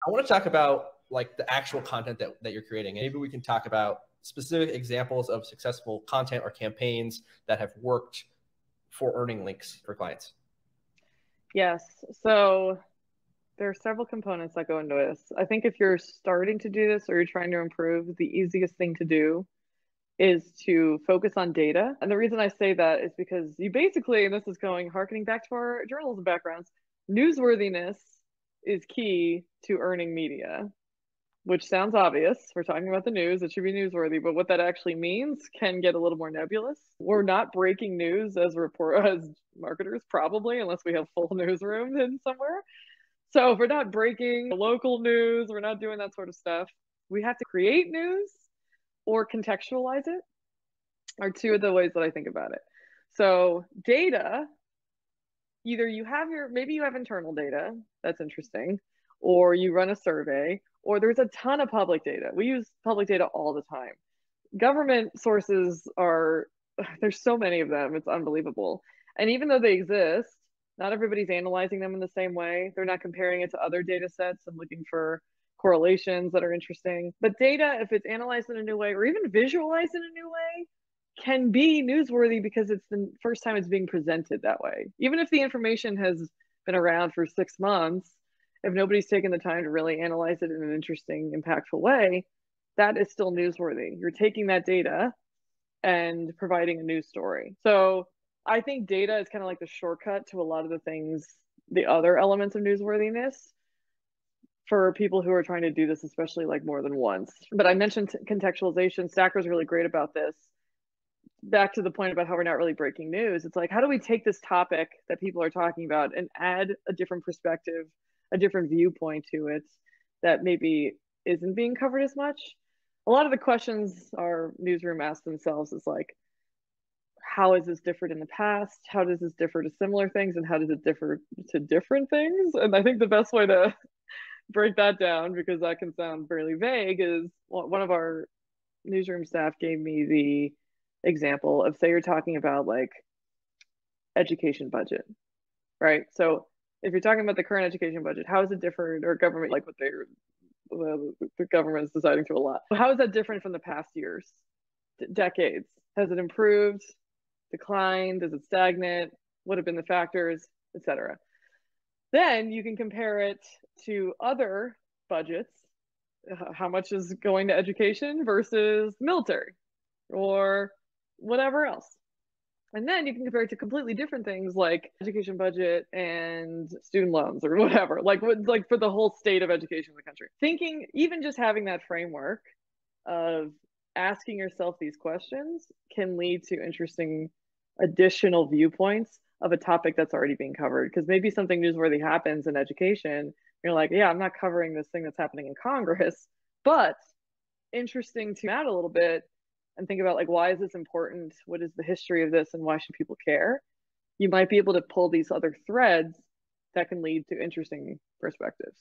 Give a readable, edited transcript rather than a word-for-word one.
I want to talk about like the actual content that you're creating. And maybe we can talk about specific examples of successful content or campaigns that have worked for earning links for clients. Yes. So there are several components that go into this. I think if you're starting to do this or you're trying to improve, the easiest thing to do is to focus on data. And the reason I say that is because you basically, and this is harkening back to our journalism backgrounds, newsworthiness is key to earning media, which sounds obvious. We're talking about the news, it should be newsworthy, but what that actually means can get a little more nebulous. We're not breaking news as marketers, probably, unless we have full newsrooms in somewhere. So if we're not breaking local news, we're not doing that sort of stuff. We have to create news or contextualize it are two of the ways that I think about it. So data, either maybe you have internal data, that's interesting, or you run a survey, or there's a ton of public data. We use public data all the time. Government sources there's so many of them, it's unbelievable. And even though they exist, not everybody's analyzing them in the same way. They're not comparing it to other data sets and looking for correlations that are interesting. But data, if it's analyzed in a new way or even visualized in a new way, can be newsworthy because it's the first time it's being presented that way. Even if the information has been around for 6 months, if nobody's taken the time to really analyze it in an interesting, impactful way, that is still newsworthy. You're taking that data and providing a news story. So I think data is kind of like the shortcut to a lot of the things, the other elements of newsworthiness for people who are trying to do this, especially like more than once. But I mentioned contextualization. Stacker's really great about this. Back to the point about how we're not really breaking news. It's like, how do we take this topic that people are talking about and add a different perspective, a different viewpoint to it that maybe isn't being covered as much? A lot of the questions our newsroom asks themselves is like, how is this different in the past? How does this differ to similar things? And how does it differ to different things? And I think the best way to break that down, because that can sound fairly vague, is one of our newsroom staff gave me the example of, say you're talking about like education budget, right? So if you're talking about the current education budget, how is it different, or government, like what the government is deciding to allot? How is that different from the past years, decades? Has it improved, declined? Is it stagnant? What have been the factors, etc.? Then you can compare it to other budgets. How much is going to education versus military or whatever else? And then you can compare it to completely different things like education budget and student loans or whatever, like for the whole state of education in the country. Thinking, even just having that framework of asking yourself these questions can lead to interesting additional viewpoints of a topic that's already being covered. Because maybe something newsworthy happens in education, you're like, yeah, I'm not covering this thing that's happening in Congress, but interesting to add a little bit and think about, like, why is this important? What is the history of this, and why should people care? You might be able to pull these other threads that can lead to interesting perspectives.